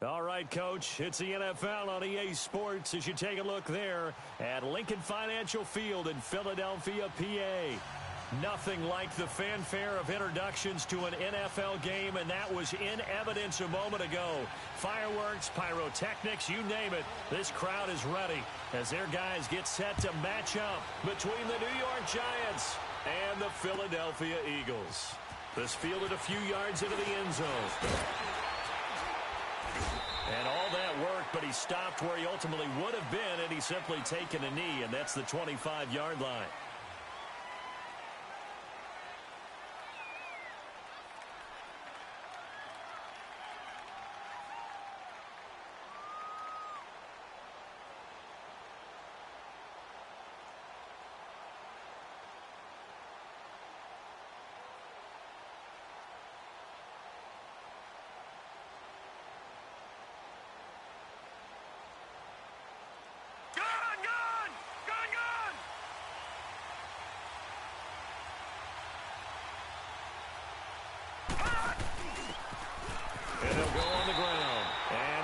All right, Coach, it's the NFL on EA Sports as you take a look there at Lincoln Financial Field in Philadelphia, PA. Nothing like the fanfare of introductions to an NFL game, and that was in evidence a moment ago. Fireworks, pyrotechnics, you name it. This crowd is ready as their guys get set to match up between the New York Giants and the Philadelphia Eagles. This fielded a few yards into the end zone. And all that worked, but he stopped where he ultimately would have been had he simply taken a knee, and that's the 25-yard line.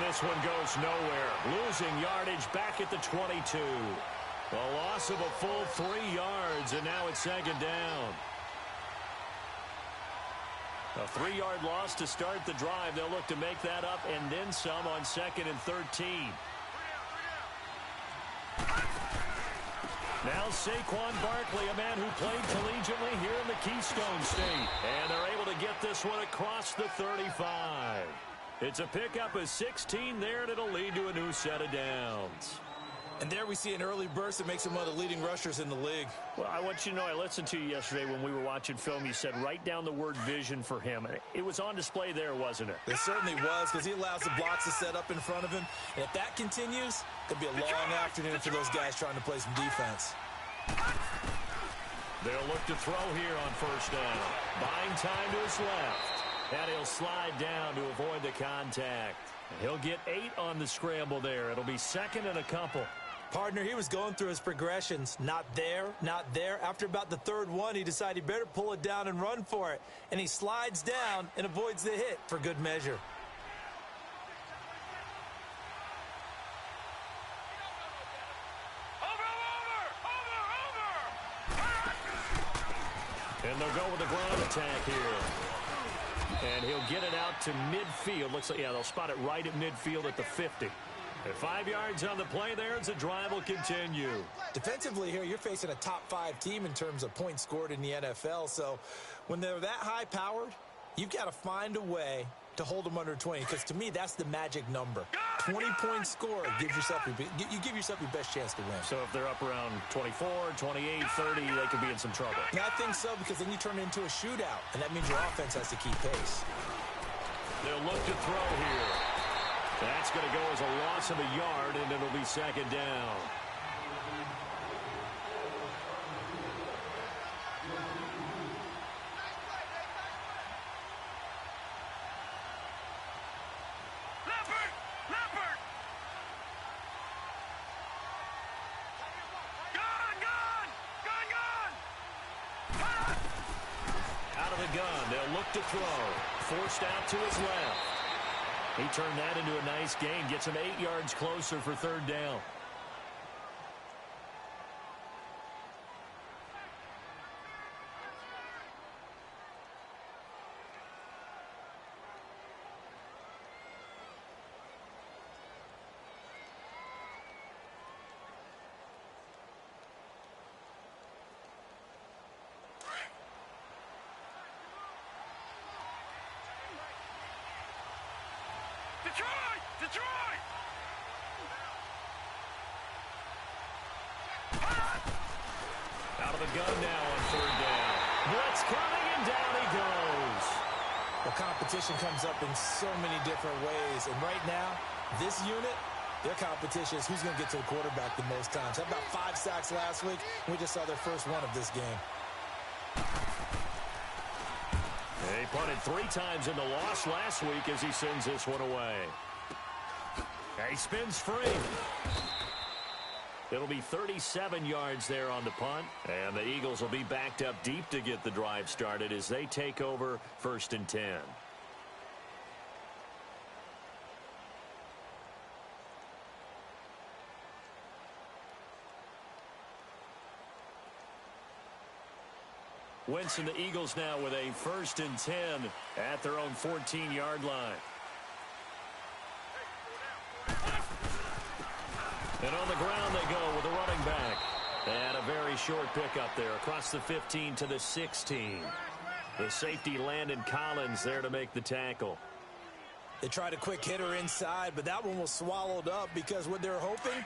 This one goes nowhere. Losing yardage back at the 22. A loss of a full 3 yards, and now it's second down. A 3-yard loss to start the drive. They'll look to make that up and then some on 2nd and 13. Now Saquon Barkley, a man who played collegiately here in the Keystone State. And they're able to get this one across the 35. It's a pickup of 16 there, and it'll lead to a new set of downs. And there we see an early burst that makes him one of the leading rushers in the league. Well, I want you to know, I listened to you yesterday when we were watching film. You said write down the word vision for him. It was on display there, wasn't it? It certainly was, because he allows the blocks to set up in front of him. And if that continues, it'll be a long afternoon for those guys trying to play some defense. They'll look to throw here on first down. Buying time to his left. And he'll slide down to avoid the contact. He'll get 8 on the scramble there. It'll be 2nd and a couple. Partner, he was going through his progressions. Not there, not there. After about the 3rd one, he decided he better pull it down and run for it. And he slides down and avoids the hit for good measure. And they'll go with the ground attack here. And he'll get it out to midfield. Looks like, yeah, they'll spot it right at midfield at the 50. And 5 yards on the play there as the drive will continue. Defensively here, you're facing a top-5 team in terms of points scored in the NFL. So when they're that high-powered, you've got to find a way to hold them under 20. Because to me, that's the magic number. 20-point score gives yourself you give yourself your best chance to win. So if they're up around 24, 28, 30, they could be in some trouble. And I think so, because then you turn it into a shootout, and that means your offense has to keep pace. They'll look to throw here. That's going to go as a loss of a yard, and it'll be 2nd down. They'll look to throw. Forced out to his left. He turned that into a nice gain. Gets him 8 yards closer for 3rd down. Out of the gun now on 3rd down. Blitz coming, and down he goes. The competition comes up in so many different ways. And right now, this unit, their competition is who's going to get to the quarterback the most times. How about 5 sacks last week? We just saw their first one of this game. They punted 3 times in the loss last week as he sends this one away. He spins free. It'll be 37 yards there on the punt, and the Eagles will be backed up deep to get the drive started as they take over 1st and 10. Wentz and the Eagles now with a 1st and 10 at their own 14-yard line. And on the ground they go with a running back. And a very short pickup there across the 15 to the 16. The safety Landon Collins there to make the tackle. They tried a quick hitter inside, but that one was swallowed up because what they're hoping,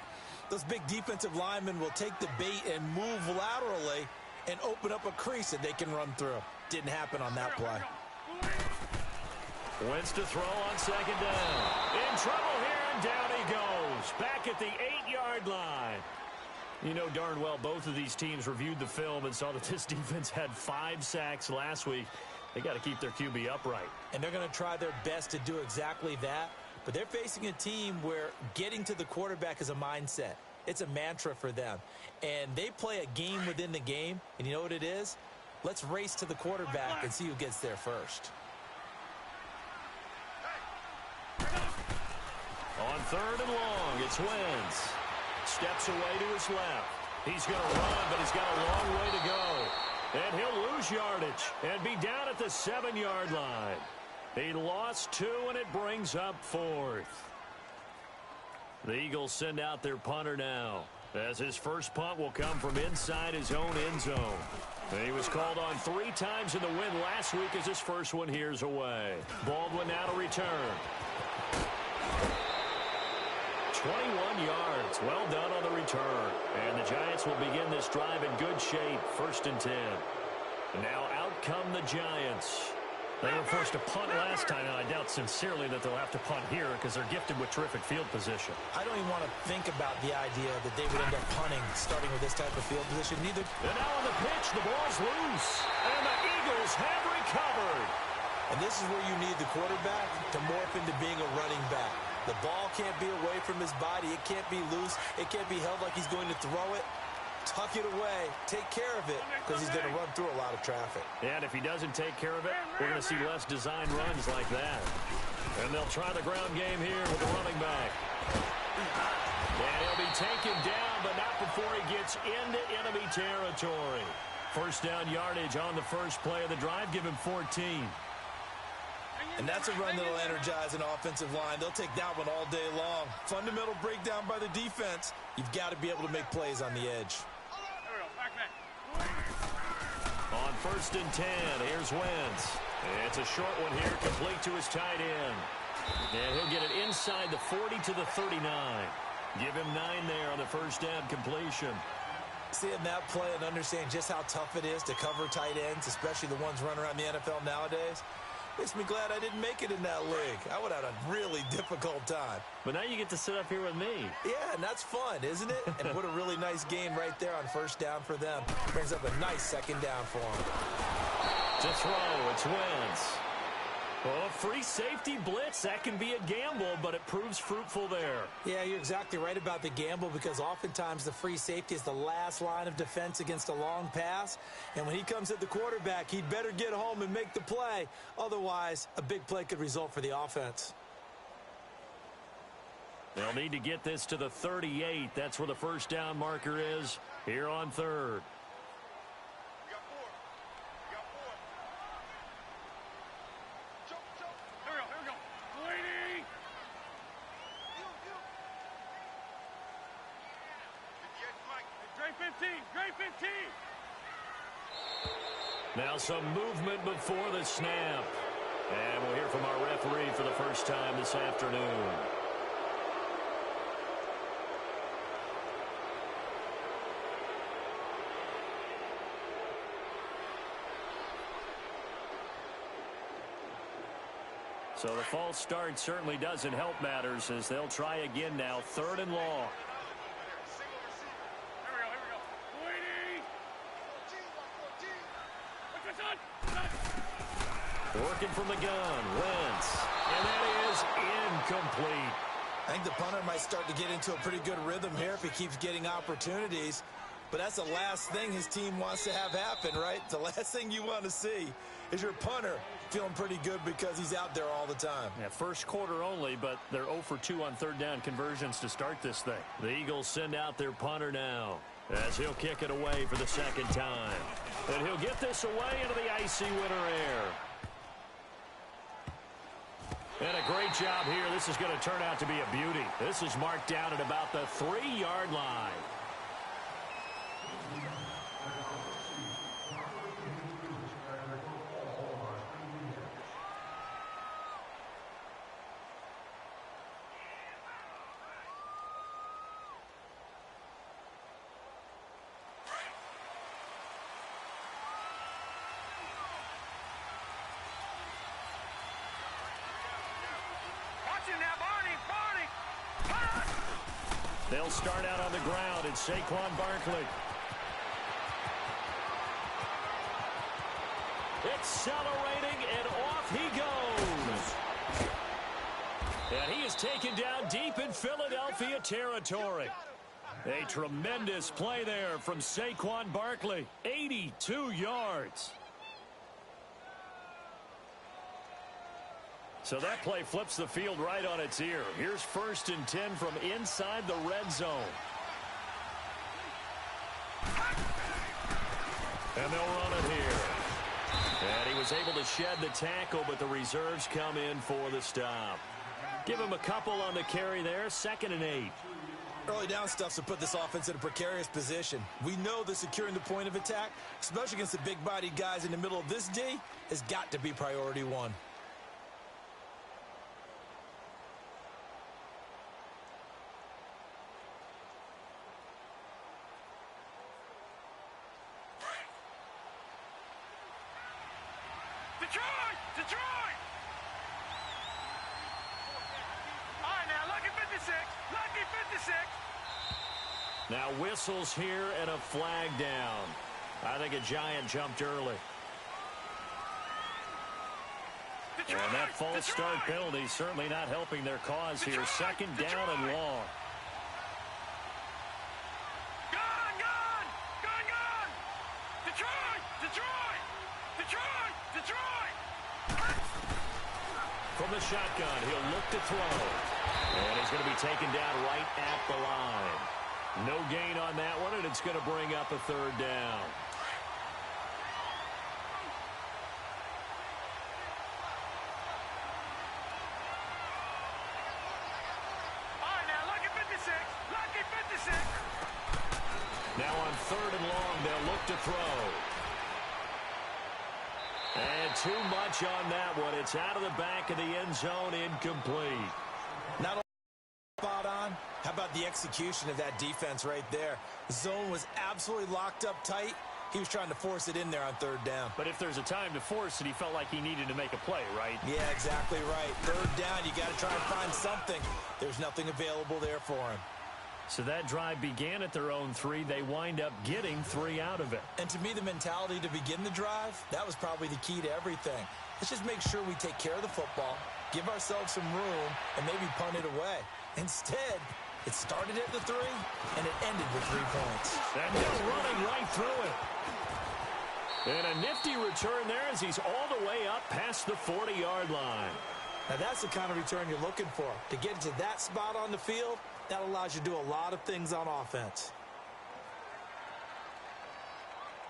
those big defensive linemen will take the bait and move laterally and open up a crease that they can run through. Didn't happen on that play. Wentz to throw on 2nd down. In trouble here, and down he goes. Back at the 8-yard line. You know darn well both of these teams reviewed the film and saw that this defense had 5 sacks last week. They got to keep their QB upright. And they're going to try their best to do exactly that. But they're facing a team where getting to the quarterback is a mindset. It's a mantra for them. And they play a game within the game. And you know what it is? Let's race to the quarterback and see who gets there first. On 3rd and long, it's Wentz. Steps away to his left. He's going to run, but he's got a long way to go. And he'll lose yardage and be down at the 7-yard line. He lost 2, and it brings up 4th. The Eagles send out their punter now, as his first punt will come from inside his own end zone. He was called on 3 times in the win last week as his first one here's away. Baldwin now to return. 21 yards. Well done on the return. And the Giants will begin this drive in good shape. 1st and 10. Now out come the Giants. They were forced to punt last time, and I doubt sincerely that they'll have to punt here because they're gifted with terrific field position. I don't even want to think about the idea that they would end up punting starting with this type of field position neither. And now on the pitch, the ball's loose. And the Eagles have recovered. And this is where you need the quarterback to morph into being a running back. The ball can't be away from his body. It can't be loose. It can't be held like he's going to throw it. Tuck it away. Take care of it because he's going to run through a lot of traffic. And if he doesn't take care of it, we're going to see less design runs like that. And they'll try the ground game here with the running back. And he'll be taken down, but not before he gets into enemy territory. 1st down yardage on the first play of the drive. Give him 14. And that's a run that'll energize an offensive line. They'll take that one all day long. Fundamental breakdown by the defense. You've got to be able to make plays on the edge. On 1st and 10, here's Wentz. It's a short one here, complete to his tight end. And he'll get it inside the 40 to the 39. Give him 9 there on the 1st down completion. Seeing that play and understand just how tough it is to cover tight ends, especially the ones running around the NFL nowadays, makes me glad I didn't make it in that league. I would have had a really difficult time. But now you get to sit up here with me. Yeah, and that's fun, isn't it? And what a really nice game right there on 1st down for them. Brings up a nice 2nd down for them. To throw, it's Wentz. Well, a free safety blitz, that can be a gamble, but it proves fruitful there. Yeah, you're exactly right about the gamble because oftentimes the free safety is the last line of defense against a long pass. And when he comes at the quarterback, he'd better get home and make the play. Otherwise, a big play could result for the offense. They'll need to get this to the 38. That's where the 1st down marker is here on 3rd. Now some movement before the snap. And we'll hear from our referee for the first time this afternoon. So the false start certainly doesn't help matters as they'll try again now. 3rd and long. Working from the gun, Wentz. And that is incomplete. I think the punter might start to get into a pretty good rhythm here if he keeps getting opportunities. But that's the last thing his team wants to have happen, right? The last thing you want to see is your punter feeling pretty good because he's out there all the time. Yeah, first quarter only, but they're 0 for 2 on 3rd down conversions to start this thing. The Eagles send out their punter now as he'll kick it away for the 2nd time. And he'll get this away into the icy winter air. And a great job here. This is going to turn out to be a beauty. This is marked down at about the 3-yard line. They'll start out on the ground. It's Saquon Barkley. Accelerating, and off he goes. And he is taken down deep in Philadelphia territory. A tremendous play there from Saquon Barkley. 82 yards. So that play flips the field right on its ear. Here's 1st and 10 from inside the red zone. And they'll run it here. And he was able to shed the tackle, but the reserves come in for the stop. Give him a couple on the carry there. 2nd and 8. Early down stuffs will put this offense in a precarious position. We know that securing the point of attack, especially against the big-bodied guys in the middle of this D, has got to be priority one. Detroit! All right, now, lucky 56. Lucky 56. Now whistles here and a flag down. I think a Giant jumped early. Detroit, and that false start penalty certainly not helping their cause here. 2nd down and long. Gone! Detroit! From the shotgun, he'll look to throw. And he's going to be taken down right at the line. No gain on that one, and it's going to bring up a 3rd down. All right, now, lucky 56. Lucky 56. Now on 3rd and long, they'll look to throw. And too much on that one. It's out of the back of the end zone, incomplete. Not only spot on, how about the execution of that defense right there? The zone was absolutely locked up tight. He was trying to force it in there on 3rd down. But if there's a time to force it, he felt like he needed to make a play, right? Yeah, exactly right. 3rd down, you got to try and find something. There's nothing available there for him. So that drive began at their own 3. They wind up getting 3 out of it. And to me, the mentality to begin the drive, that was probably the key to everything. Let's just make sure we take care of the football, give ourselves some room, and maybe punt it away. Instead, it started at the 3, and it ended with 3 points. And they're running right through it. And a nifty return there as he's all the way up past the 40-yard line. Now, that's the kind of return you're looking for. To get to that spot on the field, that allows you to do a lot of things on offense.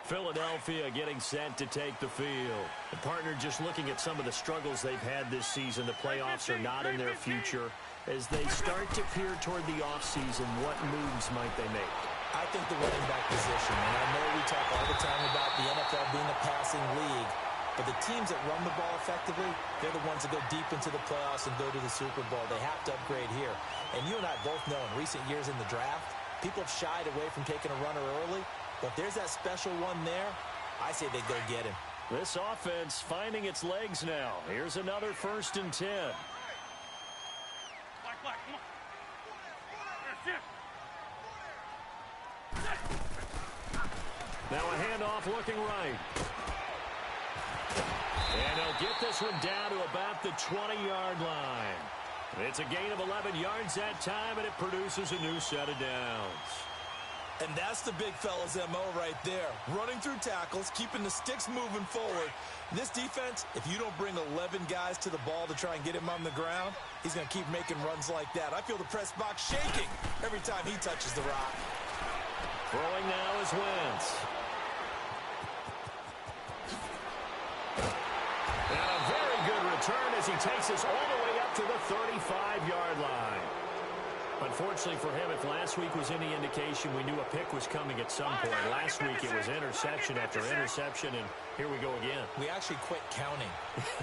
Philadelphia getting set to take the field. The partner just looking at some of the struggles they've had this season. The playoffs are not in their future. As they start to peer toward the offseason, what moves might they make? I think the running back position, and I know we talk all the time about the NFL being a passing league, but the teams that run the ball effectively, they're the ones that go deep into the playoffs and go to the Super Bowl. They have to upgrade here. And you and I both know in recent years in the draft, people have shied away from taking a runner early, but if there's that special one there, I say they go get him. This offense finding its legs now. Here's another 1st and 10. Come on. Now a handoff looking right. And he'll get this one down to about the 20-yard line. It's a gain of 11 yards that time, and it produces a new set of downs. And that's the big fella's MO right there. Running through tackles, keeping the sticks moving forward. This defense, if you don't bring 11 guys to the ball to try and get him on the ground, he's going to keep making runs like that. I feel the press box shaking every time he touches the rock. Throwing now is Wentz. as he takes us all the way up to the 35-yard line. Unfortunately for him, if last week was any indication, we knew a pick was coming at some point. Last week it was interception after interception, and here we go again. We actually quit counting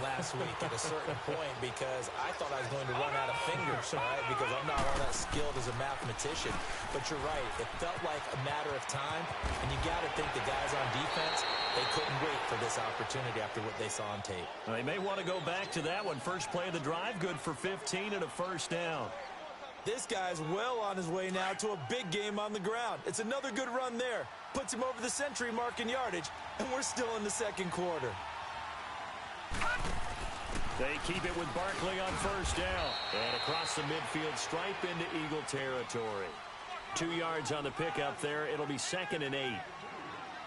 last week at a certain point because I thought I was going to run out of fingers, all right, because I'm not all that skilled as a mathematician. But you're right. It felt like a matter of time, and you got to think the guys on defense, they couldn't wait for this opportunity after what they saw on tape. They may want to go back to that one. First play of the drive, good for 15 and a first down. This guy's well on his way now to a big game on the ground. It's another good run there. Puts him over the century mark in yardage, and we're still in the second quarter. They keep it with Barkley on first down. And across the midfield stripe into Eagle territory. 2 yards on the pickup there. It'll be 2nd and 8.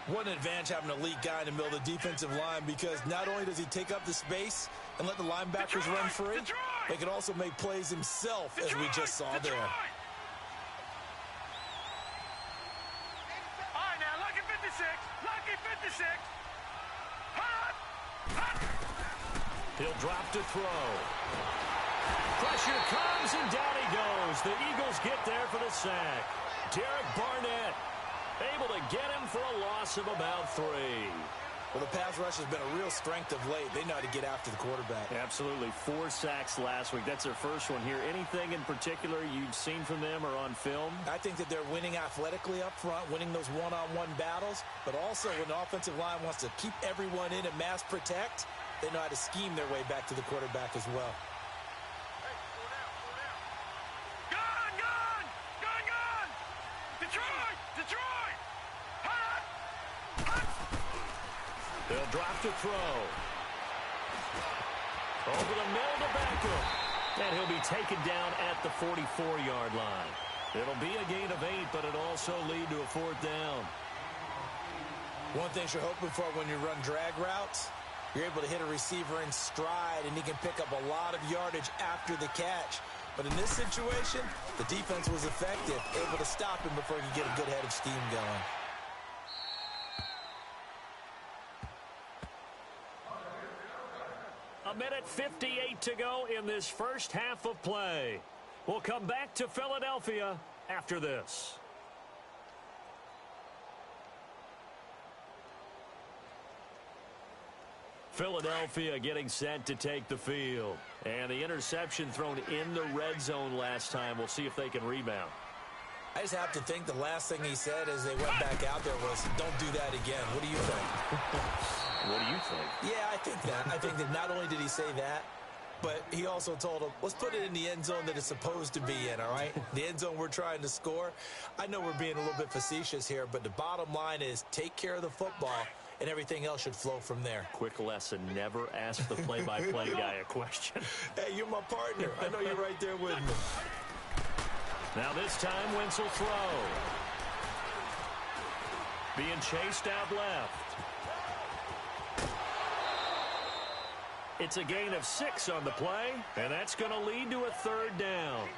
What an advantage having an elite guy in the middle of the defensive line, because not only does he take up the space and let the linebackers run free, he can also make plays himself, as we just saw there. All right, now, lucky 56. Lucky 56. Hot. Hot. He'll drop to throw. Pressure comes, and down he goes. The Eagles get there for the sack. Derek Barnett able to get him for a loss of about 3. Well, the pass rush has been a real strength of late. They know how to get after the quarterback. Absolutely. 4 sacks last week. That's their first one here. Anything in particular you've seen from them or on film? I think that they're winning athletically up front, winning those one-on-one battles, but also when the offensive line wants to keep everyone in and mass protect, they know how to scheme their way back to the quarterback as well. They'll drop to throw. Over the middle to Beckham. And he'll be taken down at the 44-yard line. It'll be a gain of 8, but it'll also lead to a 4th down. One thing you're hoping for when you run drag routes, you're able to hit a receiver in stride, and he can pick up a lot of yardage after the catch. But in this situation, the defense was effective, able to stop him before he could get a good head of steam going. A minute 58 to go in this first half of play. We'll come back to Philadelphia after this. Philadelphia getting set to take the field. And the interception thrown in the red zone last time. We'll see if they can rebound. I just have to think the last thing he said as they went back out there was, don't do that again. What do you think? What do you think? Yeah, I think that. I think that not only did he say that, but he also told him, let's put it in the end zone that it's supposed to be in, all right? The end zone we're trying to score. I know we're being a little bit facetious here, but the bottom line is take care of the football, and everything else should flow from there. Quick lesson, never ask the play-by-play guy a question. Hey, you're my partner. I know you're right there with me. Now this time, Wentz will throw. Being chased out left. It's a gain of 6 on the play, and that's going to lead to a 3rd down.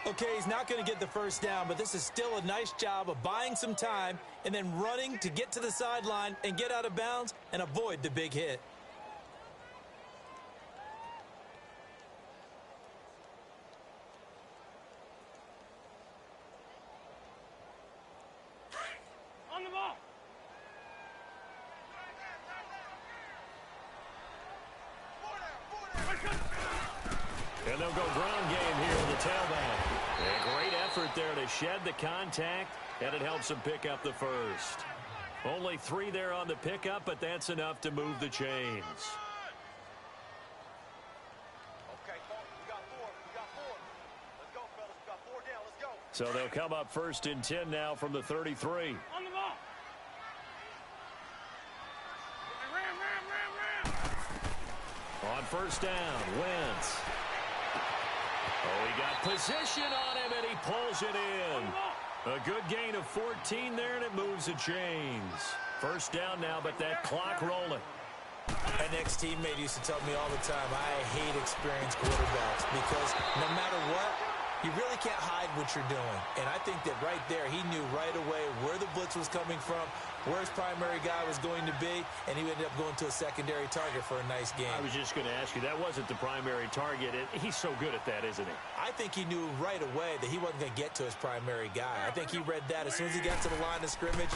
Okay, he's not going to get the first down, but this is still a nice job of buying some time and then running to get to the sideline and get out of bounds and avoid the big hit. On the ball. And they'll go ground game here with the tailback. A great effort there to shed the contact, and it helps them pick up the first. Only 3 there on the pickup, but that's enough to move the chains. Okay, we got 4. We got 4. Let's go, fellas. We got 4 down. Let's go. So they'll come up 1st and 10 now from the 33. On the ball. Ram. On first down, Wentz. Oh, he got position on him, and he pulls it in. A good gain of 14 there, and it moves the chains. First down now, but that clock rolling. My next teammate used to tell me all the time, I hate experienced quarterbacks because no matter what, You really can't hide what you're doing. And I think that right there, he knew right away where the blitz was coming from, where his primary guy was going to be, and he ended up going to a secondary target for a nice game. I was just going to ask you, that wasn't the primary target. He's so good at that, isn't he? I think he knew right away that he wasn't going to get to his primary guy. I think he read that as soon as he got to the line of scrimmage,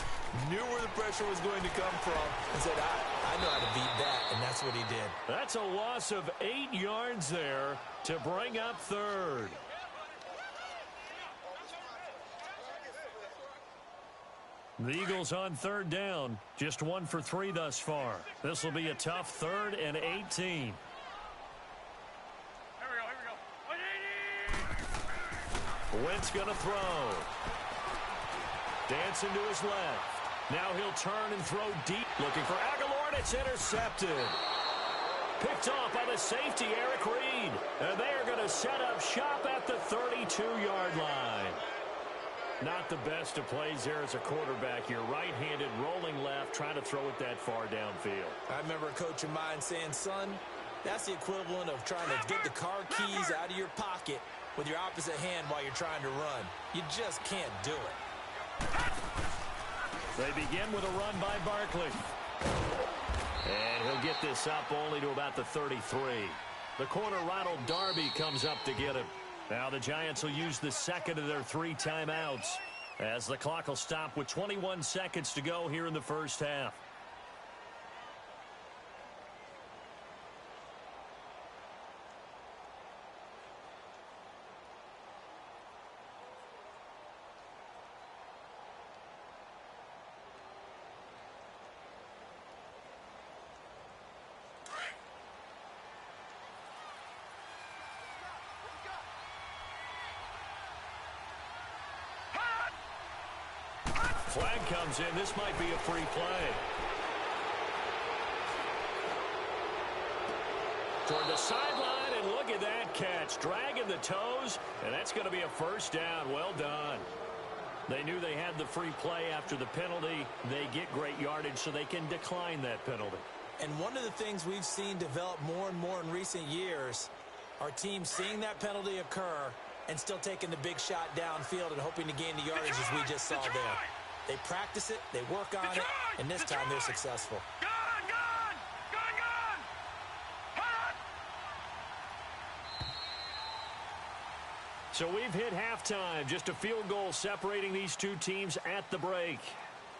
knew where the pressure was going to come from, and said, I know how to beat that, and that's what he did. That's a loss of 8 yards there to bring up third. The Eagles on third down, just 1 for 3 thus far. This will be a tough 3rd and 18. Here we go. Wentz going to throw. Dancing to his left. Now he'll turn and throw deep. Looking for Aguilar, and it's intercepted. Picked off by the safety, Eric Reed. And they are going to set up shop at the 32-yard line. Not the best of plays there as a quarterback. You're right-handed, rolling left, trying to throw it that far downfield. I remember a coach of mine saying, son, that's the equivalent of trying to get the car keys out of your pocket with your opposite hand while you're trying to run. You just can't do it. They begin with a run by Barkley. And he'll get this up only to about the 33. The corner, Ronald Darby, comes up to get him. Now the Giants will use the second of their 3 timeouts as the clock will stop with 21 seconds to go here in the first half. Flag comes in. This might be a free play. Toward the sideline, and look at that catch. Dragging the toes, and that's going to be a first down. Well done. They knew they had the free play after the penalty. They get great yardage, so they can decline that penalty. And one of the thing we've seen develop more and more in recent years are teams seeing that penalty occur and still taking the big shot downfield and hoping to gain the yardage as we just saw there. They practice it, they work on it, and this time they're successful. So we've hit halftime. Just a field goal separating these two teams at the break.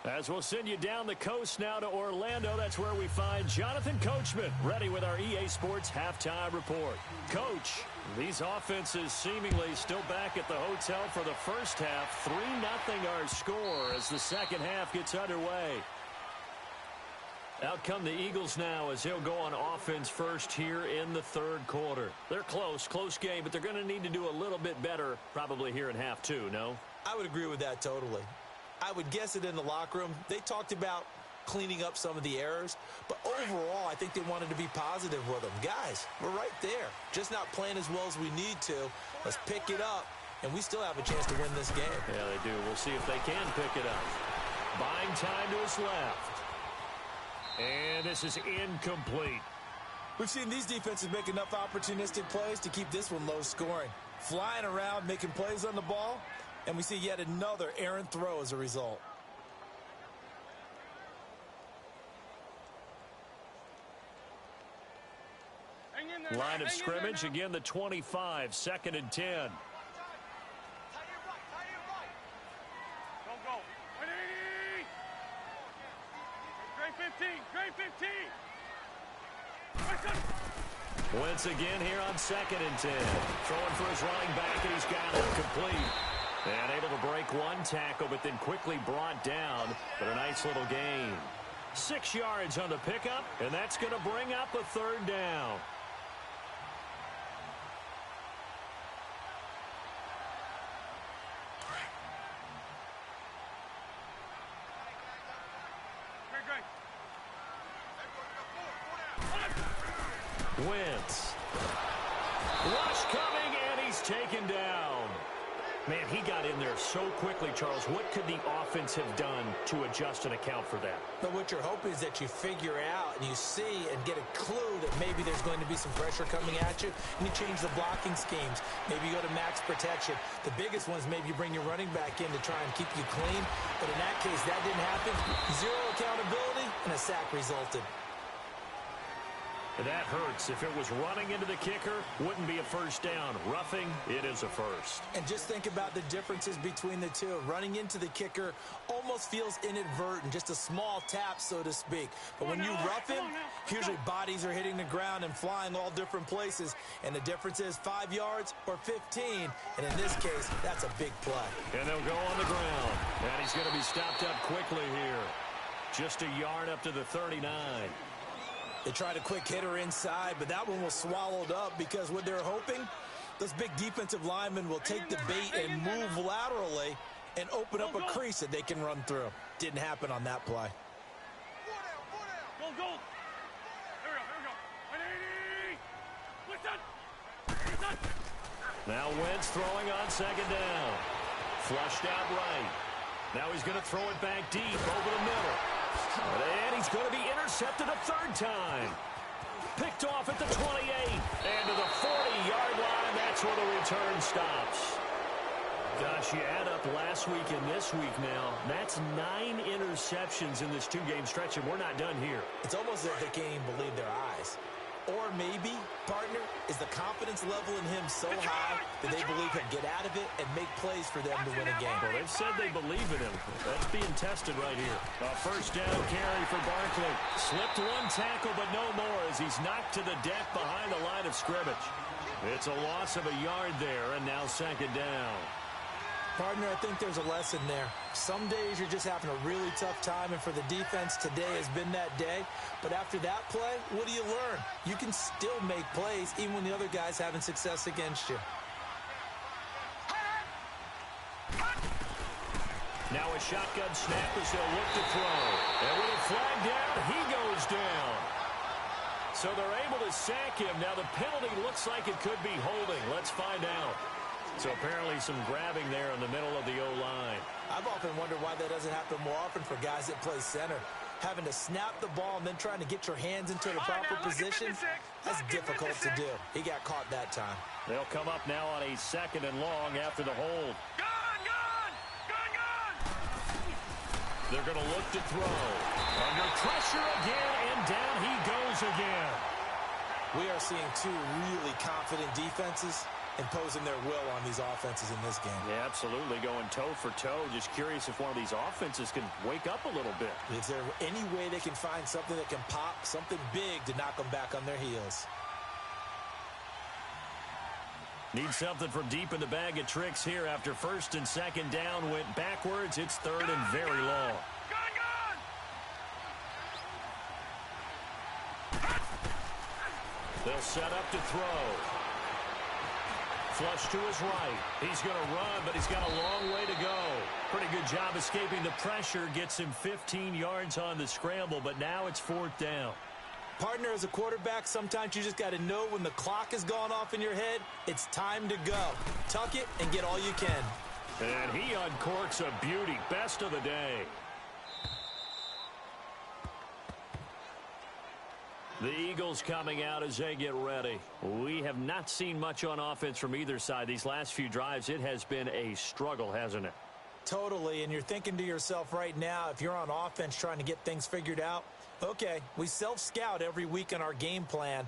As we'll send you down the coast now to Orlando, that's where we find Jonathan Coachman, ready with our EA Sports Halftime Report. Coach, these offenses seemingly still back at the hotel for the first half. 3-0 our score as the second half gets underway. Out come the Eagles now as he'll go on offense first here in the third quarter. They're close game, but they're going to need to do a little bit better probably here in half two, no? I would agree with that totally. I would guess it in the locker room. They talked about cleaning up some of the errors, but overall, I think they wanted to be positive with them. Guys, we're right there. Just not playing as well as we need to. Let's pick it up, and we still have a chance to win this game. Yeah, they do. We'll see if they can pick it up. Buying time to his left. And this is incomplete. We've seen these defenses make enough opportunistic plays to keep this one low scoring. Flying around, making plays on the ball, and we see yet another errant throw as a result. Line of scrimmage, again the 25, 2nd and 10. Tie it right. Go. Ready? Grade 15. Wentz again here on 2nd and 10. Throwing for his running back, and he's got it complete. And able to break one tackle, but then quickly brought down. But a nice little gain. 6 yards on the pickup, and that's going to bring up a third down. Wentz. Rush coming, and he's taken down. Man, he got in there so quickly, Charles. What could the offense have done to adjust and account for that? But what you're hoping is that you figure out and you see and get a clue that maybe there's going to be some pressure coming at you, and you change the blocking schemes. Maybe you go to max protection. The biggest one is maybe you bring your running back in to try and keep you clean. But in that case, that didn't happen. Zero accountability, and a sack resulted. That hurts. If it was running into the kicker, wouldn't be a first down. Roughing, it is a first. And just think about the differences between the two. Running into the kicker almost feels inadvertent, just a small tap, so to speak. But when you rough him, usually bodies are hitting the ground and flying all different places. And the difference is 5 yards or 15. And in this case, that's a big play. And they'll go on the ground. And he's going to be stopped up quickly here. Just a yard up to the 39. They tried a quick hitter inside, but that one was swallowed up because what they're hoping, those big defensive linemen will take the bait and move laterally and open up a crease that they can run through. Didn't happen on that play. Go, go. Here we go. 180. Listen. Now Wentz throwing on second down. Flushed out right. Now he's going to throw it back deep over the middle. And he's going to be intercepted a third time. Picked off at the 28. And to the 40-yard line, that's where the return stops. Gosh, you add up last week and this week now. That's 9 interceptions in this 2-game stretch, and we're not done here. It's almost as if they can't even believe their eyes. Or maybe, partner, is the confidence level in him so high that they believe he'll get out of it and make plays for them to win a game. Well, they've said they believe in him. That's being tested right here. A first down carry for Barkley. Slipped one tackle, but no more as he's knocked to the deck behind the line of scrimmage. It's a loss of a yard there, and now second down. Partner, I think there's a lesson there. Some days you're just having a really tough time, and for the defense, today has been that day. But after that play, what do you learn? You can still make plays even when the other guy's having success against you. Now a shotgun snap as they'll look to throw. And with a flag down, he goes down. So they're able to sack him. Now the penalty looks like it could be holding. Let's find out. So apparently some grabbing there in the middle of the O-line. I've often wondered why that doesn't happen more often for guys that play center. Having to snap the ball and then trying to get your hands into the proper position, that's difficult to do. He got caught that time. They'll come up now on a second and long after the hold. They're going to look to throw. Under pressure again, and down he goes again. We are seeing two really confident defenses imposing their will on these offenses in this game. Yeah, absolutely, going toe for toe. Just curious if one of these offenses can wake up a little bit. Is there any way they can find something that can pop, something big to knock them back on their heels? Need something from deep in the bag of tricks here after first and second down went backwards. It's third and very long. They'll set up to throw. Flush to his right. He's going to run, but he's got a long way to go. Pretty good job escaping the pressure. Gets him 15 yards on the scramble, but now it's fourth down. Partner, as a quarterback, sometimes you just got to know when the clock has gone off in your head, it's time to go. Tuck it and get all you can. And he uncorks a beauty. Best of the day. The Eagles coming out as they get ready. We have not seen much on offense from either side. These last few drives, it has been a struggle, hasn't it? Totally, and you're thinking to yourself right now, if you're on offense trying to get things figured out, okay, we self-scout every week on our game plan.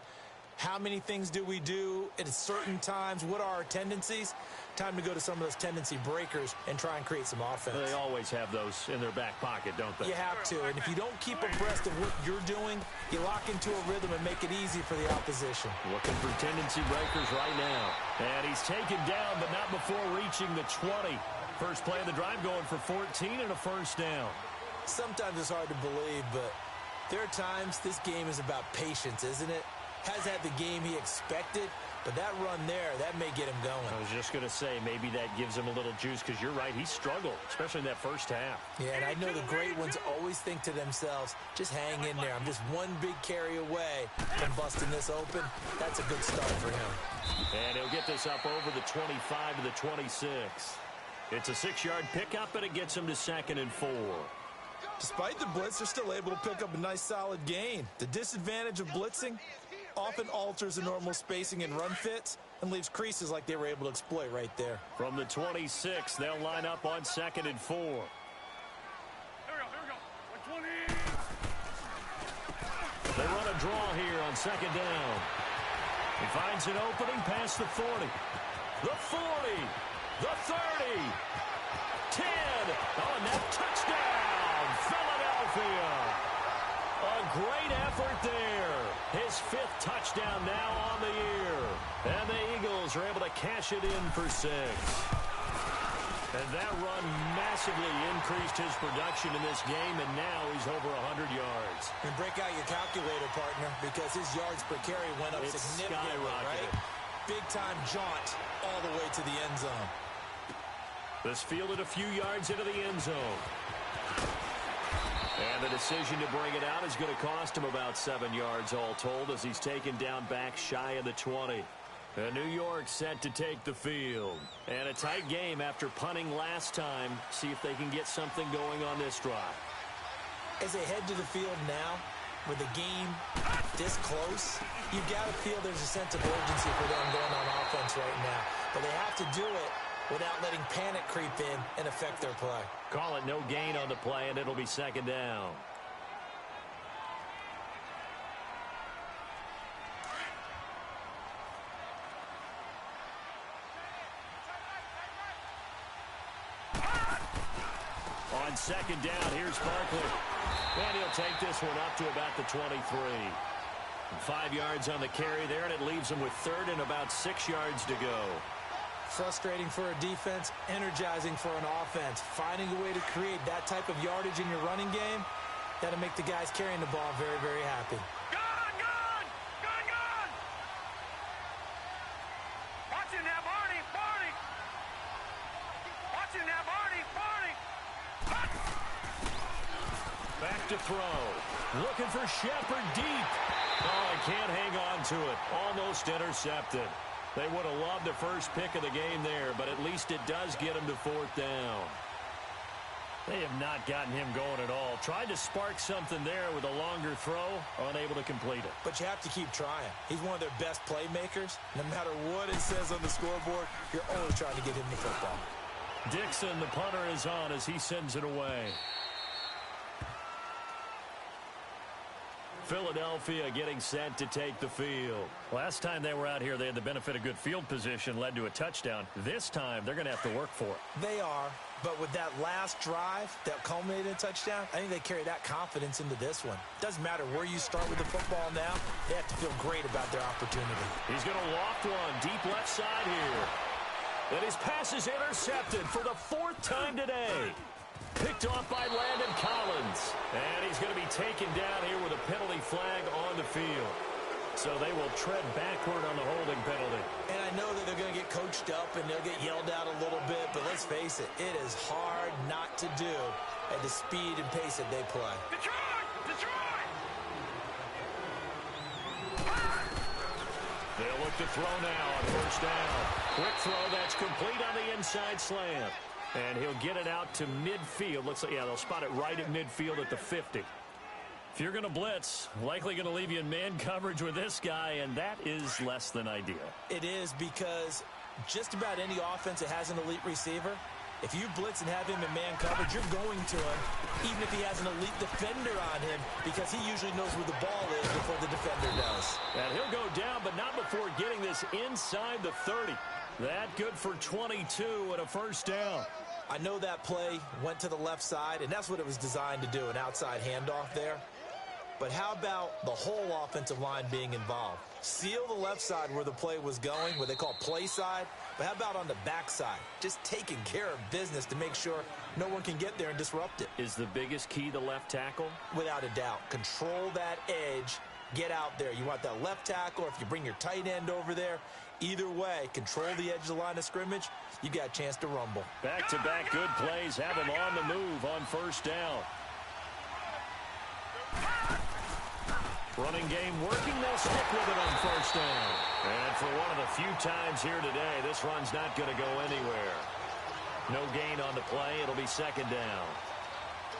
How many things do we do at certain times? What are our tendencies? Time to go to some of those tendency breakers and try and create some offense. They always have those in their back pocket, don't they? You have to, and if you don't keep abreast of what you're doing, you lock into a rhythm and make it easy for the opposition. Looking for tendency breakers right now. And he's taken down, but not before reaching the 20. First play of the drive going for 14 and a first down. Sometimes it's hard to believe, but there are times this game is about patience, isn't it? Has had the game he expected, but that run there, that may get him going. I was just going to say, maybe that gives him a little juice, because you're right, he struggled, especially in that first half. Yeah, and I know the great ones always think to themselves, just hang in there. I'm just one big carry away from busting this open. That's a good start for him. And he'll get this up over the 25 to the 26. It's a 6-yard pickup, and it gets him to 2nd and 4. Despite the blitz, they're still able to pick up a nice solid gain. The disadvantage of blitzing often alters the normal spacing and run fits and leaves creases like they were able to exploit right there. From the 26, they'll line up on 2nd and 4. Here we go. 120. They run a draw here on 2nd down. He finds an opening past the 40. The 40. The 30. 10. Oh, and that touchdown. Philadelphia. A great effort there. His 5th touchdown now on the year. And the Eagles are able to cash it in for 6. And that run massively increased his production in this game, and now he's over 100 yards. And break out your calculator, partner, because his yards per carry went up significantly, right? Big-time jaunt all the way to the end zone. This fielded a few yards into the end zone. And the decision to bring it out is going to cost him about 7 yards all told as he's taken down back shy of the 20. And New York set to take the field. And a tight game after punting last time. See if they can get something going on this drive. As they head to the field now, with the game this close, you've got to feel there's a sense of urgency for them going on offense right now. But they have to do it without letting panic creep in and affect their play. Call it no gain on the play, and it'll be 2nd down. On 2nd down, here's Barkley. And he'll take this one up to about the 23. 5 yards on the carry there, and it leaves him with 3rd and about 6 yards to go. Frustrating for a defense, energizing for an offense. Finding a way to create that type of yardage in your running game, that'll make the guys carrying the ball very, very happy. Gun! Gun! Gun! Gun! Watch it now, Barney! Barney! Watch it now, Barney! Barney! Back to throw. Looking for Shepard deep. Oh, he can't hang on to it. Almost intercepted. They would have loved the first pick of the game there, but at least it does get him to 4th down. They have not gotten him going at all. Tried to spark something there with a longer throw, unable to complete it. But you have to keep trying. He's one of their best playmakers. No matter what it says on the scoreboard, you're only trying to get him the football. Dixon, the punter, is on as he sends it away. Philadelphia getting set to take the field. Last time they were out here, they had the benefit of good field position, led to a touchdown. This time, they're going to have to work for it. They are, but with that last drive that culminated in a touchdown, I think they carry that confidence into this one. Doesn't matter where you start with the football now, they have to feel great about their opportunity. He's going to loft one deep left side here. And his pass is intercepted for the 4th time today. Picked off by Landon Collins. And he's going to be taken down here with a penalty flag on the field. So they will tread backward on the holding penalty. And I know that they're going to get coached up and they'll get yelled out a little bit, but let's face it, it is hard not to do at the speed and pace that they play. Detroit! Detroit! They'll look to throw now on 1st down. Quick throw that's complete on the inside slant. And he'll get it out to midfield. Looks like, yeah, they'll spot it right at midfield at the 50. If you're going to blitz, likely going to leave you in man coverage with this guy, and that is less than ideal. It is because just about any offense that has an elite receiver, if you blitz and have him in man coverage, you're going to him, even if he has an elite defender on him, because he usually knows where the ball is before the defender does. And he'll go down, but not before getting this inside the 30. That good for 22 and a 1st down. I know that play went to the left side, and that's what it was designed to do, an outside handoff there. But how about the whole offensive line being involved? Seal the left side where the play was going, what they call play side. But how about on the back side? Just taking care of business to make sure no one can get there and disrupt it. Is the biggest key the left tackle? Without a doubt. Control that edge. Get out there. You want that left tackle, or if you bring your tight end over there, either way, control the edge of the line of scrimmage, you got a chance to rumble. Back-to-back good plays have him on the move on 1st down. Running game working, they'll stick with it on 1st down. And for one of the few times here today, this run's not going to go anywhere. No gain on the play. It'll be second down.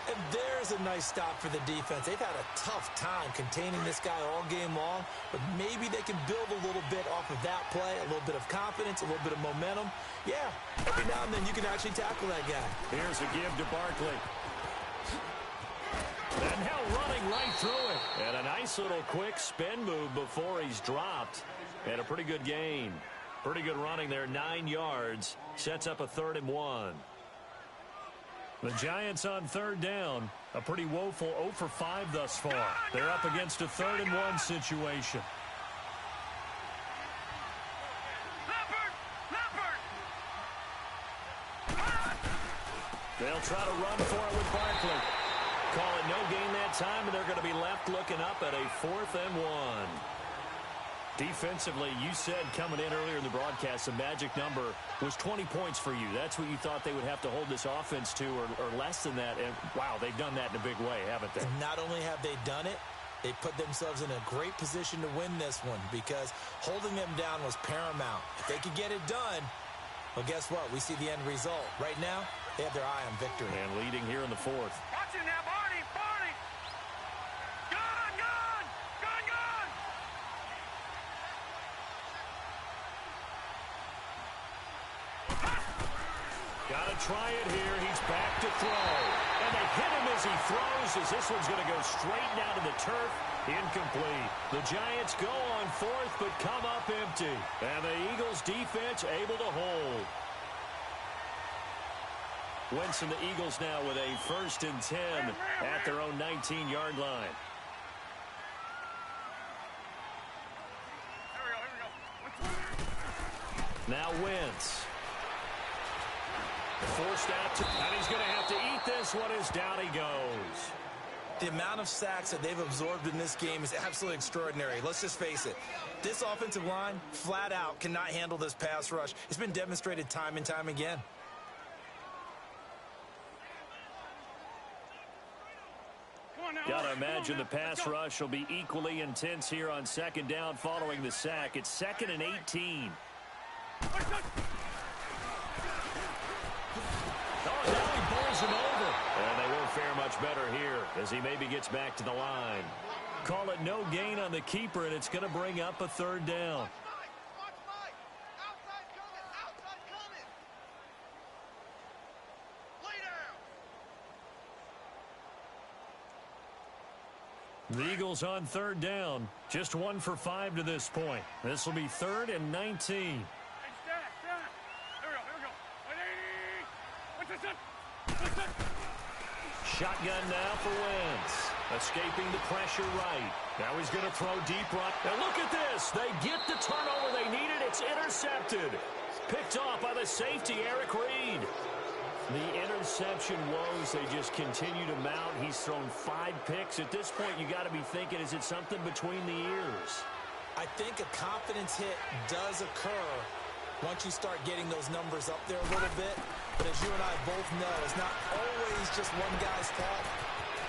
And there's a nice stop for the defense. They've had a tough time containing this guy all game long, but maybe they can build a little bit off of that play, a little bit of confidence, a little bit of momentum. Yeah, every now and then you can actually tackle that guy. Here's a give to Barkley. And now running right through it. And a nice little quick spin move before he's dropped. And a pretty good gain. Pretty good running there, 9 yards. Sets up a 3rd and 1. The Giants on 3rd down. A pretty woeful 0 for 5 thus far. They're up against a 3rd and 1 situation. They'll try to run for it with Barkley. Call it no gain that time, and they're going to be left looking up at a 4th and 1. Defensively, you said coming in earlier in the broadcast, the magic number was 20 points for you. That's what you thought they would have to hold this offense to, or less than that. And, wow, they've done that in a big way, haven't they? Not only have they done it, they put themselves in a great position to win this one because holding them down was paramount. If they could get it done, well, guess what? We see the end result. Right now, they have their eye on victory. And leading here in the 4th. Watch it now, Barney! Barney! Gone! Gone! Gone! Gone! Gotta try it here. He's back to throw. And they hit him as he throws, as this one's going to go straight down to the turf. Incomplete. The Giants go on 4th, but come up empty. And the Eagles defense able to hold. Wentz and the Eagles now with a 1st and 10 at their own 19-yard line. Now Wentz. Forced out to, and he's going to have to eat this one as down he goes. The amount of sacks that they've absorbed in this game is absolutely extraordinary. Let's just face it. This offensive line, flat out, cannot handle this pass rush. It's been demonstrated time and time again. Got to imagine the pass rush will be equally intense here on 2nd down following the sack. It's 2nd and 18. Oh, now he bowls him over. And they won't fare much better here as he maybe gets back to the line. Call it no gain on the keeper, and it's going to bring up a 3rd down. The Eagles on 3rd down. Just 1 for 5 to this point. This will be 3rd and 19. Shotgun now for Wentz. Escaping the pressure right. Now he's going to throw deep right. Now look at this. They get the turnover they needed. It's intercepted. Picked off by the safety, Eric Reed. The interception woes, they just continue to mount. He's thrown 5 picks. At this point, you got to be thinking, is it something between the ears? I think a confidence hit does occur once you start getting those numbers up there a little bit. But as you and I both know, it's not always just one guy's fault.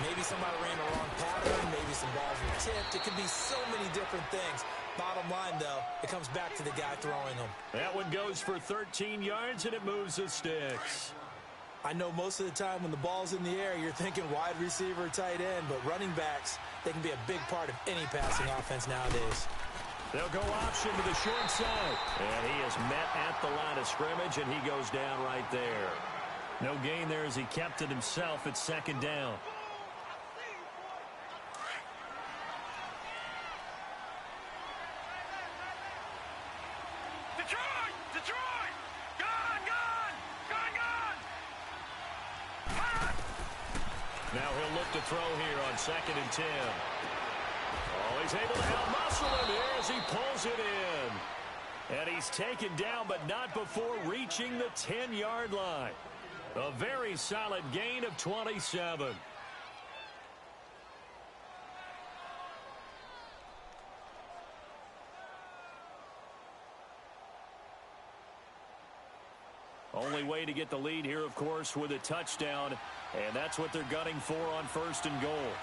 Maybe somebody ran the wrong pattern. Maybe some balls were tipped. It could be so many different things. Bottom line, though, it comes back to the guy throwing them. That one goes for 13 yards, and it moves the sticks. I know most of the time when the ball's in the air, you're thinking wide receiver, tight end, but running backs, they can be a big part of any passing offense nowadays. They'll go option to the short side. And he is met at the line of scrimmage, and he goes down right there. No gain there as he kept it himself at 2nd down. Detroit! Detroit! Gone! Gone! Gone! Gone! Now he'll look to throw here on 2nd and 10. Oh, he's able to out-muscle him here as he pulls it in. And he's taken down, but not before reaching the 10-yard line. A very solid gain of 27. Only way to get the lead here, of course, with a touchdown. And that's what they're gunning for on 1st and goal.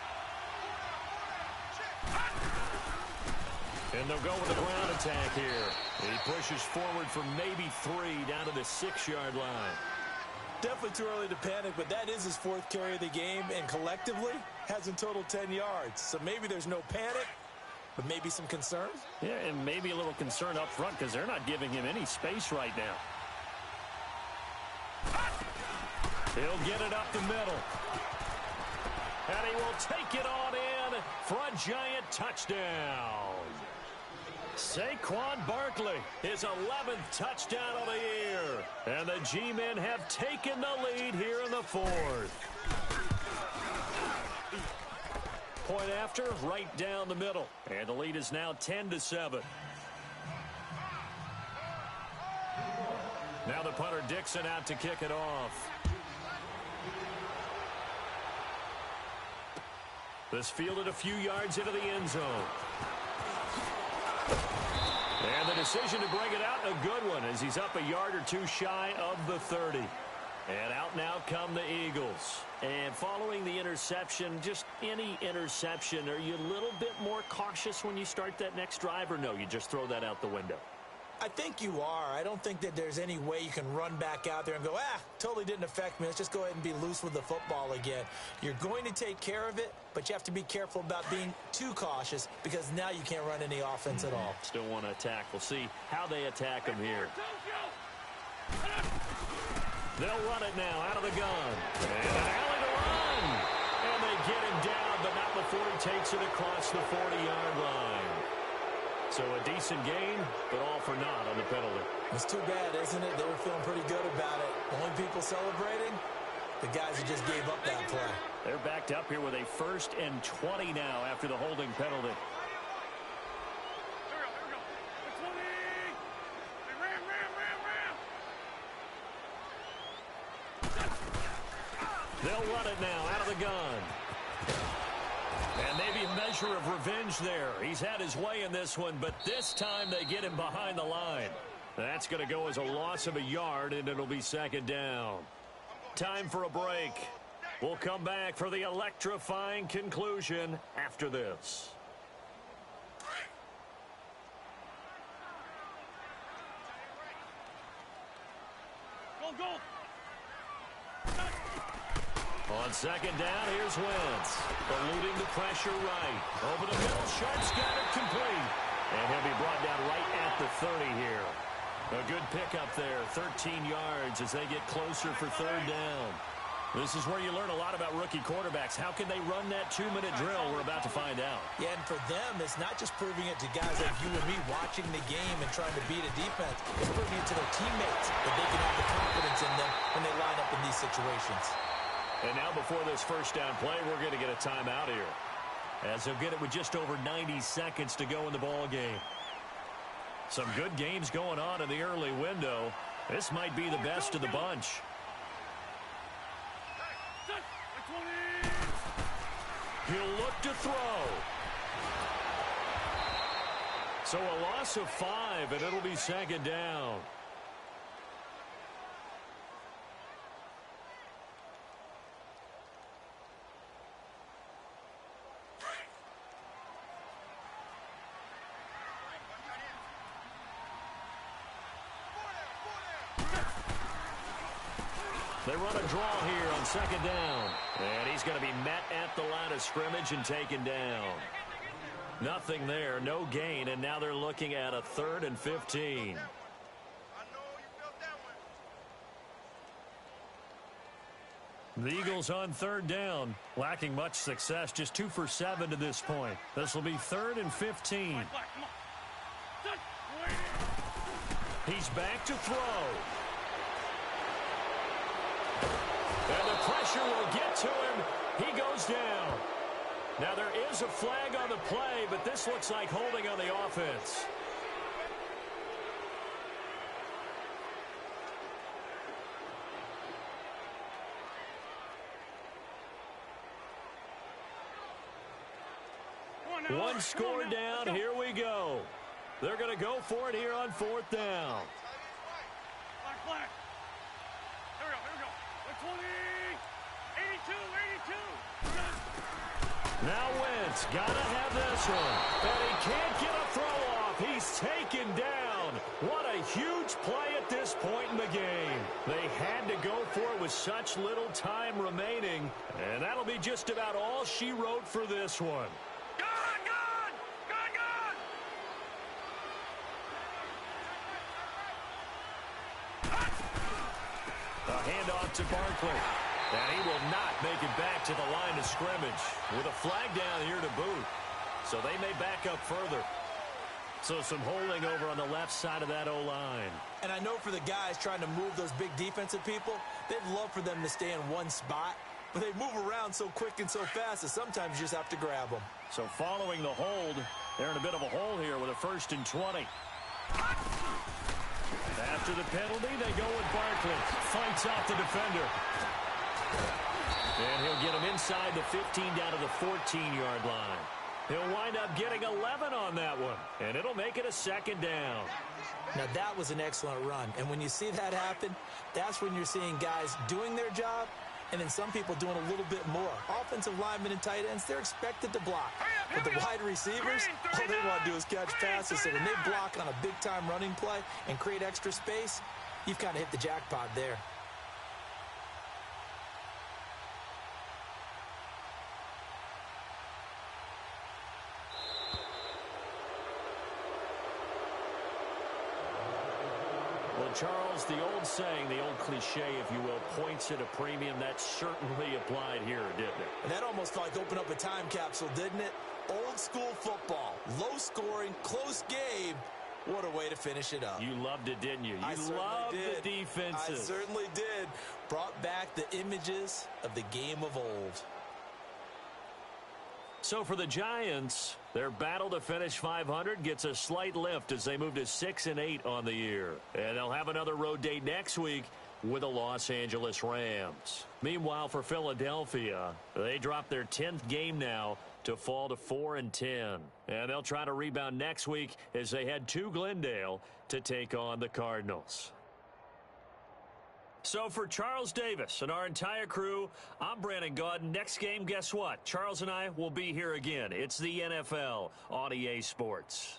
And they'll go with the ground attack here. He pushes forward for maybe 3 down to the 6-yard line. Definitely too early to panic, but that is his 4th carry of the game, and collectively has in total 10 yards. So maybe there's no panic, but maybe some concern. Yeah, and maybe a little concern up front because they're not giving him any space right now. He'll get it up the middle. And he will take it on in for a giant touchdown. Saquon Barkley, his 11th touchdown of the year. And the G-men have taken the lead here in the 4th. Point after, right down the middle. And the lead is now 10-7. Now the punter Dixon out to kick it off. This fielded a few yards into the end zone. And the decision to bring it out, a good one, as he's up a yard or two shy of the 30. And out now come the Eagles. And following the interception, just any interception, are you a little bit more cautious when you start that next drive, or no, you just throw that out the window? I think you are. I don't think that there's any way you can run back out there and go, totally didn't affect me. Let's just go ahead and be loose with the football again. You're going to take care of it, but you have to be careful about being too cautious because now you can't run any offense at all. Still want to attack. We'll see how they attack him here. They'll run it now out of the gun. And an alley to run. And they get him down, but not before he takes it across the 40-yard line. So a decent gain, but all for naught on the penalty. It's too bad, isn't it? They were feeling pretty good about it. The only people celebrating, the guys who just gave up that play. They're backed up here with a 1st and 20 now after the holding penalty. They'll run it now out of the gun. And maybe a measure of revenge there. He's had his way in this one, but this time they get him behind the line. That's going to go as a loss of a yard, and it'll be 2nd down. Time for a break. We'll come back for the electrifying conclusion after this. Go! On 2nd down, here's Wentz. Eluding the pressure right. Over the middle, Sharp's got it complete. And he'll be brought down right at the 30 here. A good pickup there, 13 yards as they get closer for 3rd down. This is where you learn a lot about rookie quarterbacks. How can they run that 2-minute drill? We're about to find out. Yeah, and for them, it's not just proving it to guys like you and me watching the game and trying to beat a defense. It's proving it to their teammates that they can have the confidence in them when they line up in these situations. And now before this 1st down play, we're going to get a timeout here, as they'll get it with just over 90 seconds to go in the ball game. Some good games going on in the early window. This might be the best of the bunch. He'll look to throw. So a loss of 5, and it'll be 2nd down. They run a draw here on 2nd down. And he's going to be met at the line of scrimmage and taken down. Nothing there, no gain, and now they're looking at a 3rd and 15. The Eagles on 3rd down, lacking much success, just 2 for 7 to this point. This will be 3rd and 15. He's back to throw. And the pressure will get to him. He goes down. Now there is a flag on the play, but this looks like holding on the offense. One score down. Here we go. They're going to go for it here on 4th down. Black. Here we go. 20, 82. Now Wentz got to have this one. And he can't get a throw off. He's taken down. What a huge play at this point in the game. They had to go for it with with such little time remaining, and that'll be just about all she wrote for this one. A handoff to Barkley. And he will not make it back to the line of scrimmage with a flag down here to boot. So they may back up further. So some holding over on the left side of that O-line. And I know for the guys trying to move those big defensive people, they'd love for them to stay in one spot. But they move around so quick and so fast that sometimes you just have to grab them. So following the hold, they're in a bit of a hole here with a 1st and 20. After the penalty, they go with Barkley. Fights off the defender. And he'll get him inside the 15 down to the 14-yard line. He'll wind up getting 11 on that one. And it'll make it a 2nd down. Now, that was an excellent run. And when you see that happen, that's when you're seeing guys doing their job and then some people doing a little bit more. Offensive linemen and tight ends, they're expected to block. But the wide receivers, all they want to do is catch passes. So when they block on a big-time running play and create extra space, you've kind of hit the jackpot there. Well, Charles, the old saying, the old cliche, if you will, points at a premium, that certainly applied here, didn't it? And that almost like opened up a time capsule, didn't it? Old school football, low scoring, close game. What a way to finish it up. You loved it, didn't you? You loved the defenses. I certainly did. Brought back the images of the game of old. So for the Giants, their battle to finish 500 gets a slight lift as they move to 6-8 on the year. And they'll have another road date next week with the Los Angeles Rams. Meanwhile, for Philadelphia, they drop their 10th game now to fall to 4-10. And they'll try to rebound next week as they head to Glendale to take on the Cardinals. So for Charles Davis and our entire crew, I'm Brandon Gaudin. Next game, guess what? Charles and I will be here again. It's the NFL on EA Sports.